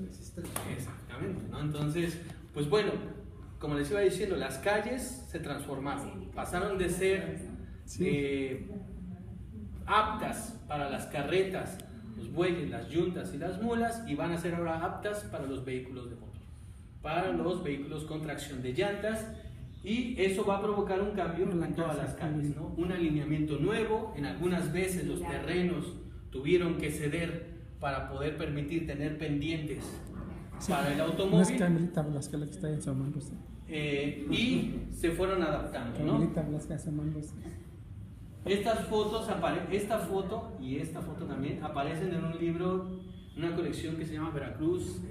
Exactamente, ¿no? Entonces, pues bueno, como les iba diciendo, las calles se transformaron, pasaron de ser aptas para las carretas, los bueyes, las yuntas y las mulas, y van a ser ahora aptas para los vehículos de motor, para los vehículos con tracción de llantas, y eso va a provocar un cambio en todas las calles, ¿no? Un alineamiento nuevo. En algunas veces los terrenos tuvieron que ceder para poder permitir tener pendientes para el automóvil, y se fueron adaptando, ¿no? Estas fotos, esta foto y esta foto también aparecen en un libro, una colección que se llama Veracruz,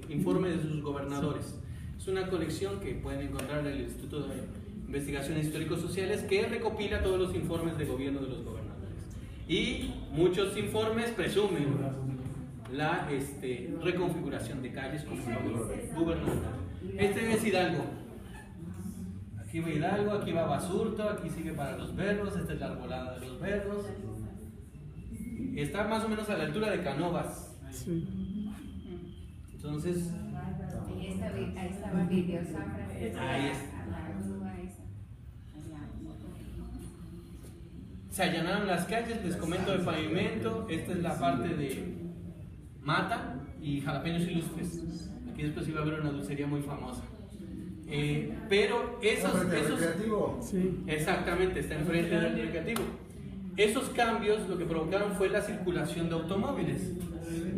Informe de sus gobernadores. Es una colección que pueden encontrar en el Instituto de Investigaciones Históricos Sociales, que recopila todos los informes de gobierno de los gobernadores. Y muchos informes presumen la reconfiguración de calles como gubernamental. Este es Hidalgo. Aquí va Hidalgo, aquí va Basurto, aquí sigue para los Berros, esta es la arbolada de los Berros. Está más o menos a la altura de Cánovas. Sí. Entonces, ahí estaba Videozafra. Ahí está. Se allanaron las calles, les comento de pavimento. Esta es la parte de Mata y Jalapeños Ilustres. Aquí después iba a haber una dulcería muy famosa. Pero esos Sí. Exactamente, está enfrente del recreativo. Esos cambios lo que provocaron fue la circulación de automóviles.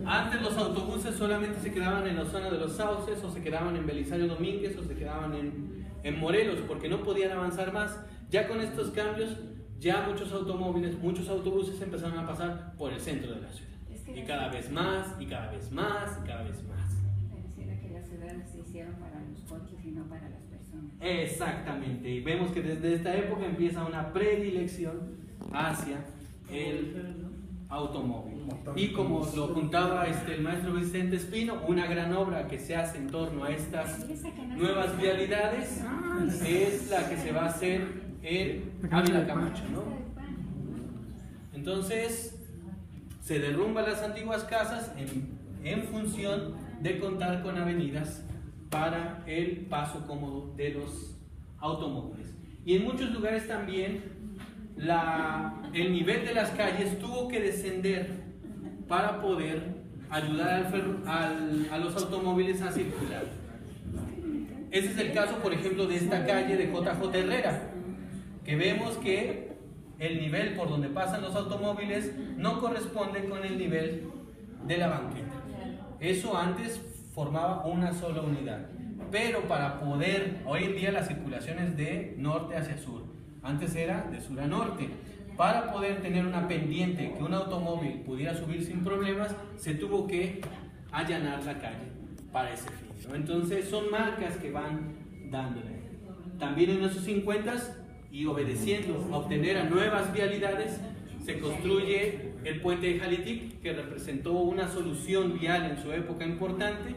Antes los autobuses solamente se quedaban en la zona de los Sauces, o se quedaban en Belisario Domínguez, o se quedaban en Morelos, porque no podían avanzar más. Ya con estos cambios, ya muchos automóviles, muchos autobuses empezaron a pasar por el centro de la ciudad. Y cada vez más, y cada vez más, y cada vez más. Pareciera que las ciudades se hicieron para los coches y no para las personas. Exactamente, y vemos que desde esta época empieza una predilección hacia el automóvil. Y como lo apuntaba el maestro Vicente Espino, una gran obra que se hace en torno a estas nuevas vialidades es la que se va a hacer en Ávila Camacho, ¿no? Entonces se derrumban las antiguas casas en función de contar con avenidas para el paso cómodo de los automóviles. Y en muchos lugares también el nivel de las calles tuvo que descender para poder ayudar a los automóviles a circular. Ese es el caso, por ejemplo, de esta calle de JJ Herrera, que vemos que el nivel por donde pasan los automóviles no corresponde con el nivel de la banqueta. Eso antes formaba una sola unidad, pero para poder, hoy en día la circulación es de norte hacia sur, antes era de sur a norte. Para poder tener una pendiente que un automóvil pudiera subir sin problemas, se tuvo que allanar la calle para ese fin, ¿no? Entonces son marcas que van dándole. También en esos 50s, y obedeciendo a obtener a nuevas vialidades, se construye el puente de Jalitic, que representó una solución vial en su época importante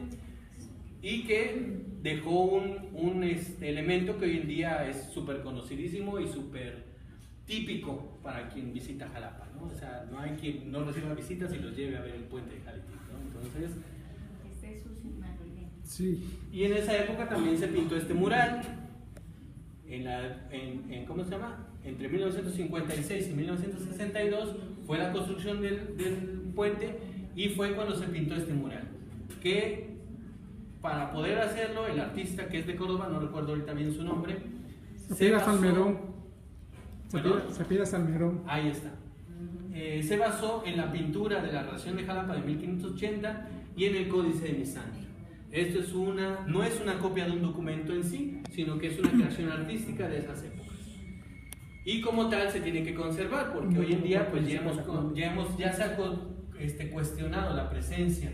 y que dejó un elemento que hoy en día es súper conocidísimo y súper típico para quien visita Jalapa, ¿no? O sea, no hay quien no reciba visitas y los lleve a ver el puente de Jalitic, ¿no? Entonces, sí. Y en esa época también se pintó este mural. ¿Cómo se llama? Entre 1956 y 1962 fue la construcción del puente, y fue cuando se pintó este mural, que para poder hacerlo el artista, que es de Córdoba, no recuerdo ahorita bien su nombre, Cepeda Salmerón. Ahí está. Se basó en la pintura de la Relación de Jalapa de 1580 y en el Códice de Misantla. Esto no es una copia de un documento en sí, sino que es una creación artística de esas épocas. Y como tal se tiene que conservar, porque hoy en día pues ya se ha cuestionado la presencia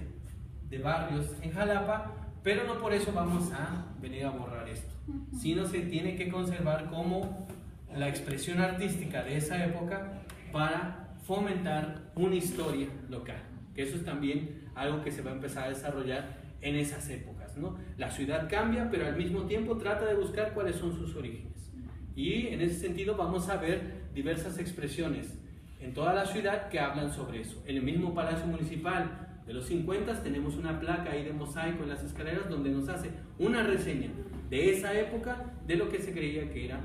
de barrios en Jalapa, pero no por eso vamos a venir a borrar esto, sino se tiene que conservar como la expresión artística de esa época para fomentar una historia local, que eso es también algo que se va a empezar a desarrollar en esas épocas, ¿no? La ciudad cambia, pero al mismo tiempo trata de buscar cuáles son sus orígenes, y en ese sentido vamos a ver diversas expresiones en toda la ciudad que hablan sobre eso. En el mismo Palacio Municipal de los 50 tenemos una placa ahí de mosaico en las escaleras donde nos hace una reseña de esa época de lo que se creía que era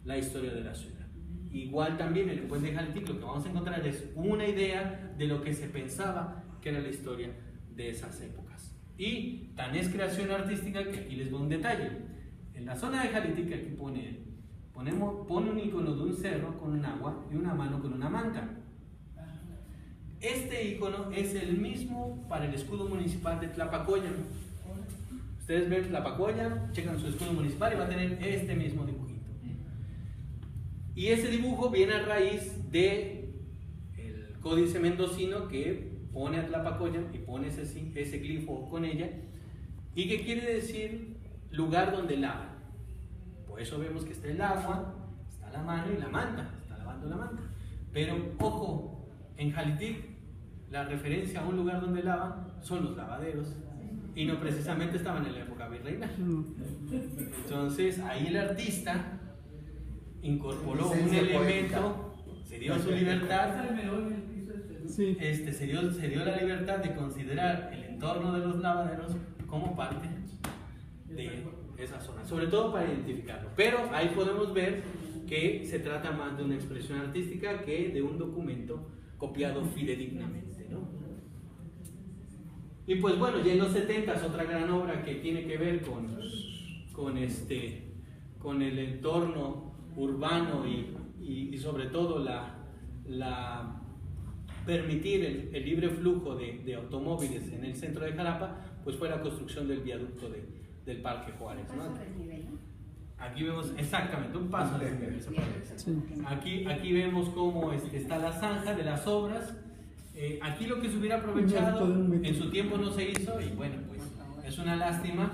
la historia de la ciudad. Igual también en el puente de Jalitic lo que vamos a encontrar es una idea de lo que se pensaba que era la historia de esas épocas. Y tan es creación artística que aquí les doy un detalle. En la zona de Jalitic aquí pone un icono de un cerro con un agua y una mano con una manta. Este icono es el mismo para el escudo municipal de Tlapacoyan. Ustedes ven Tlapacoyan, checan su escudo municipal y va a tener este mismo dibujito. Y ese dibujo viene a raíz del códice mendocino que pone a Tlapacoyan y pone ese glifo con ella, y que quiere decir lugar donde lavan. Por eso vemos que está el agua, está la mano y la manta, está lavando la manta. Pero ojo, en Jalitic la referencia a un lugar donde lavan son los lavaderos, y no precisamente estaban en la época virreinal. Entonces ahí el artista incorporó un elemento, se dio su libertad, se dio la libertad de considerar el entorno de los lavaderos como parte de esa zona, sobre todo para identificarlo. Pero ahí podemos ver que se trata más de una expresión artística que de un documento copiado fidedignamente, ¿no? Y pues bueno, ya en los 70s otra gran obra que tiene que ver con el entorno urbano y sobre todo permitir el libre flujo de automóviles en el centro de Jalapa, pues fue la construcción del viaducto del Parque Juárez, ¿no? Aquí vemos exactamente un paso de desnivel. Aquí vemos cómo está la zanja de las obras. Aquí lo que se hubiera aprovechado en su tiempo no se hizo, y bueno, pues es una lástima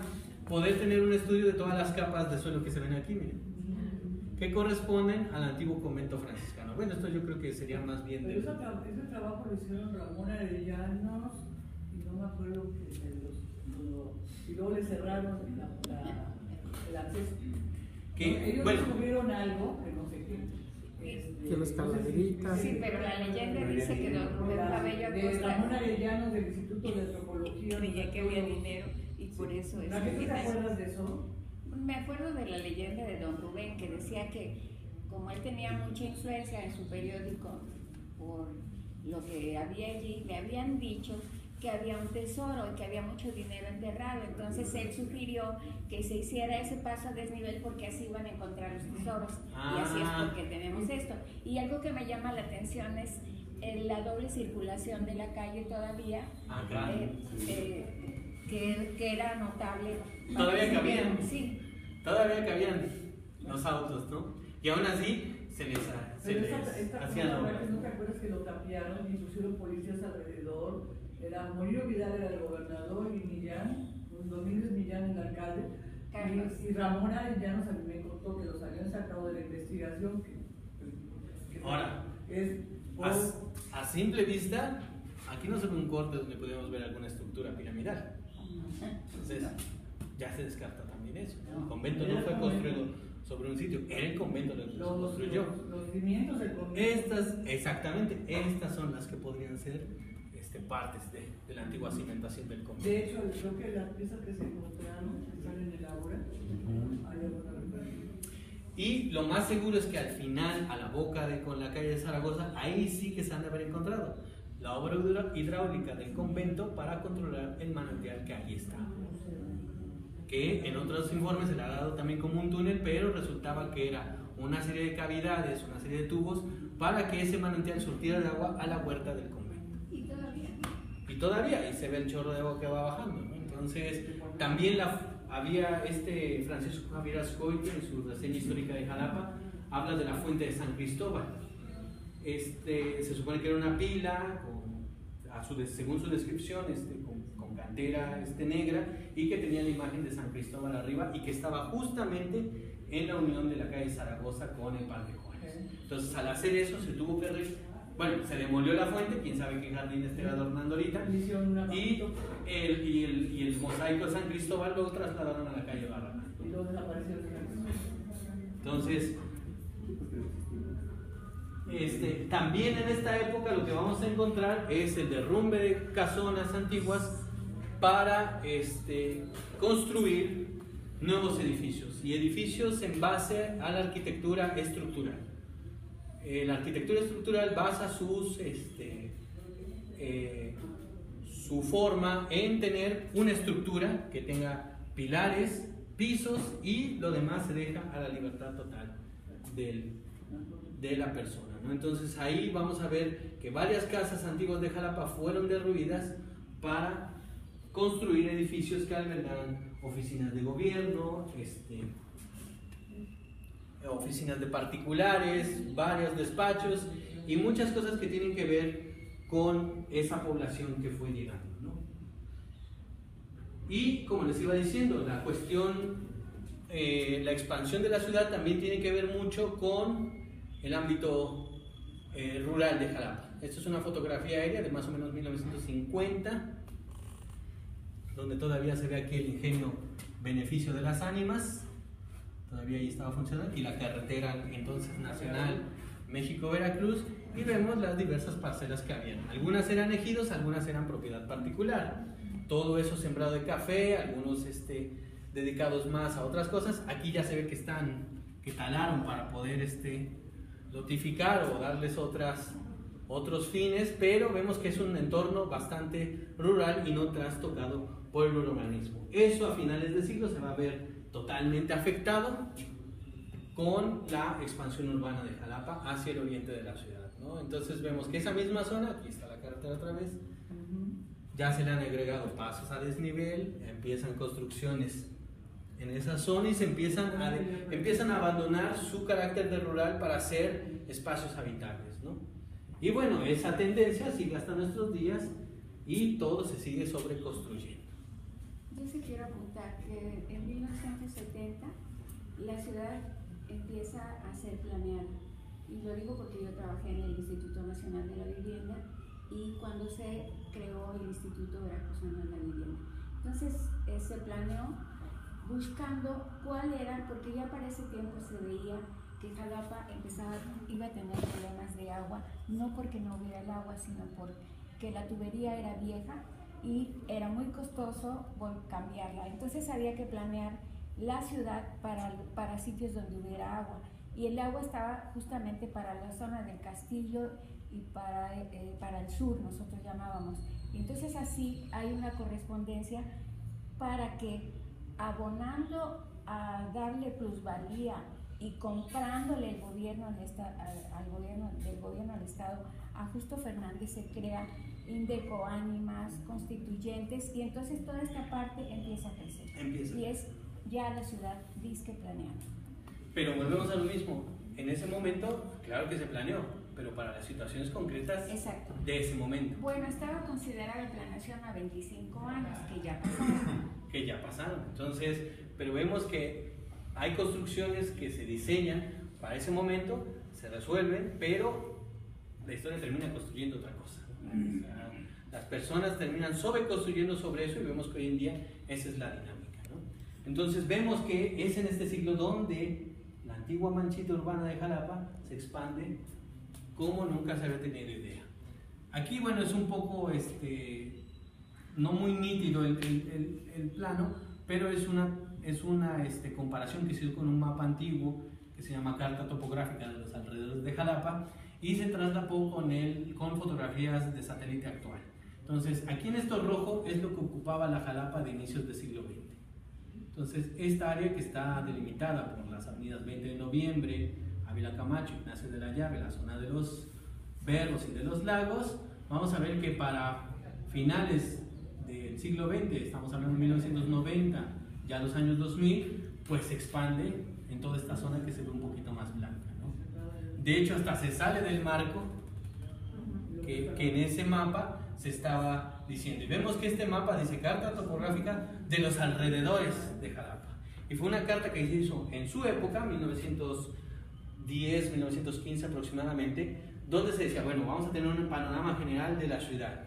poder tener un estudio de todas las capas de suelo que se ven aquí, miren, que corresponden al antiguo convento franciscano. Bueno, esto yo creo que sería más bien de... Ese trabajo lo hicieron Ramón Arellanos, y no me acuerdo y luego le cerraron el acceso. Ellos descubrieron algo que no sé qué. Que los calaveritas. Sí, pero la leyenda dice que don Rubén Cabello de Ramón Arellanos del Instituto de Antropología creía que había dinero y por eso es. ¿Te acuerdas de eso? Me acuerdo de la leyenda de don Rubén, que decía que como él tenía mucha influencia en su periódico por lo que había allí, le habían dicho que había un tesoro y que había mucho dinero enterrado. Entonces él sugirió que se hiciera ese paso a desnivel porque así iban a encontrar los tesoros. Y así es porque tenemos esto. Y algo que me llama la atención es la doble circulación de la calle todavía, que era notable. Todavía cabían. Sí. Todavía cabían los autos, ¿no? Y aún así se les hacían obras. ¿No te acuerdas que lo tapiaron y pusieron policías alrededor? Era Murillo Vidal, era el gobernador, y Millán, Domínguez Millán, el alcalde, y Ramón Arellanos a mí me contó que los habían sacado de la investigación. Ahora, a simple vista, aquí no se ve un corte donde podemos ver alguna estructura piramidal. Entonces, ya se descarta también eso. El convento no fue construido sobre un sitio, era el convento el que se construyó. Los cimientos del convento. Estas son las que podrían ser partes de la antigua cimentación del convento. De hecho, creo que las piezas que se encontraron están en el aura. Y lo más seguro es que al final, a la boca con la calle de Zaragoza, ahí sí que se han de haber encontrado la obra hidráulica del convento para controlar el manantial que ahí está. Que en otros informes se le ha dado también como un túnel, pero resultaba que era una serie de cavidades, una serie de tubos para que ese manantial surtiera de agua a la huerta del convento. Y todavía, y se ve el chorro de agua que va bajando, ¿no? Entonces, también había Francisco Javier Azcoite en su reseña histórica de Jalapa, habla de la fuente de San Cristóbal. Se supone que era una pila, según su descripción, con cantera negra, y que tenía la imagen de San Cristóbal arriba, y que estaba justamente en la unión de la calle Zaragoza con el Parque Juárez. Entonces, al hacer eso, se tuvo que se demolió la fuente, quién sabe qué jardín esté adornando ahorita, y el mosaico de San Cristóbal lo trasladaron a la calle Barragán. Y luego desapareció. Entonces, También en esta época lo que vamos a encontrar es el derrumbe de casonas antiguas para construir nuevos edificios, y edificios en base a la arquitectura estructural. La arquitectura estructural basa su forma en tener una estructura que tenga pilares, pisos, y lo demás se deja a la libertad total de la persona, ¿no? Entonces ahí vamos a ver que varias casas antiguas de Jalapa fueron derruidas para construir edificios que albergaran oficinas de gobierno, oficinas de particulares, varios despachos y muchas cosas que tienen que ver con esa población que fue llegando, ¿no? Y como les iba diciendo, la cuestión, la expansión de la ciudad también tiene que ver mucho con el ámbito rural de Jalapa. Esta es una fotografía aérea de más o menos 1950, donde todavía se ve aquí el ingenio Beneficio de las Ánimas, todavía ahí estaba funcionando, y la carretera entonces nacional México-Veracruz, y vemos las diversas parcelas que habían. Algunas eran ejidos, algunas eran propiedad particular. Todo eso sembrado de café, algunos dedicados más a otras cosas. Aquí ya se ve que talaron para poder lotificar o darles otros fines, pero vemos que es un entorno bastante rural y no trastocado por el urbanismo. Eso a finales de siglo se va a ver totalmente afectado con la expansión urbana de Jalapa hacia el oriente de la ciudad, ¿no? Entonces vemos que esa misma zona, aquí está la carretera otra vez, ya se le han agregado pasos a desnivel, empiezan construcciones en esa zona y se empiezan a abandonar su carácter de rural para hacer espacios habitables, ¿no? Y bueno, esa tendencia sigue hasta nuestros días y todo se sigue sobreconstruyendo. Yo sí quiero apuntar que en 1970 la ciudad empieza a ser planeada, y lo digo porque yo trabajé en el Instituto Nacional de la Vivienda y cuando se creó el Instituto Veracruzano de la Vivienda. Entonces se planeó buscando cuál era, porque ya para ese tiempo se veía que Jalapa iba a tener problemas de agua, no porque no hubiera el agua, sino porque la tubería era vieja y era muy costoso cambiarla. Entonces había que planear la ciudad para sitios donde hubiera agua, y el agua estaba justamente para la zona del Castillo y para el sur, nosotros llamábamos. Entonces así hay una correspondencia para que, abonando a darle plusvalía y comprándole el gobierno al gobierno del Estado, a Justo Fernández se crea Indeco Ánimas, constituyentes, y entonces toda esta parte empieza a crecer. Y es ya la ciudad disque planeada. Pero volvemos a lo mismo, en ese momento, claro que se planeó, pero para las situaciones concretas. Exacto. De ese momento. Bueno, estaba considerada la planeación a 25 años, que ya pasaron. Entonces, pero vemos que hay construcciones que se diseñan para ese momento, se resuelven, pero la historia termina construyendo otra cosa. O sea, las personas terminan sobreconstruyendo sobre eso, y vemos que hoy en día esa es la dinámica, ¿no? Entonces vemos que es en este siglo donde la antigua manchita urbana de Jalapa se expande como nunca se había tenido idea. Aquí, bueno, es un poco no muy nítido el plano, pero es una comparación que se hizo con un mapa antiguo que se llama Carta Topográfica de los Alrededores de Jalapa, y se traslapó con fotografías de satélite actual. Entonces, aquí en esto rojo es lo que ocupaba la Jalapa de inicios del siglo XX. Entonces, esta área que está delimitada por las avenidas 20 de Noviembre, Ávila Camacho, Ignacio de la Llave, la zona de los Berros y de los Lagos, vamos a ver que para finales del siglo XX, estamos hablando de 1990, ya los años 2000, pues se expande en toda esta zona que se ve un poquito más blanca, ¿no? De hecho, hasta se sale del marco que en ese mapa se estaba diciendo. Y vemos que este mapa dice Carta Topográfica de los Alrededores de Jalapa. Y fue una carta que se hizo en su época, 1910, 1915 aproximadamente, donde se decía, bueno, vamos a tener un panorama general de la ciudad.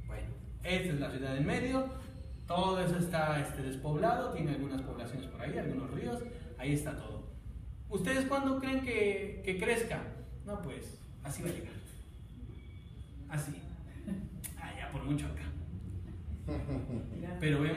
Bueno, esta es la ciudad en medio, todo eso está despoblado, tiene algunas poblaciones por ahí, algunos ríos, ahí está todo. ¿Ustedes cuándo creen que crezca? No, pues, así va a llegar. Así. Ah, ya por mucho acá. Pero vemos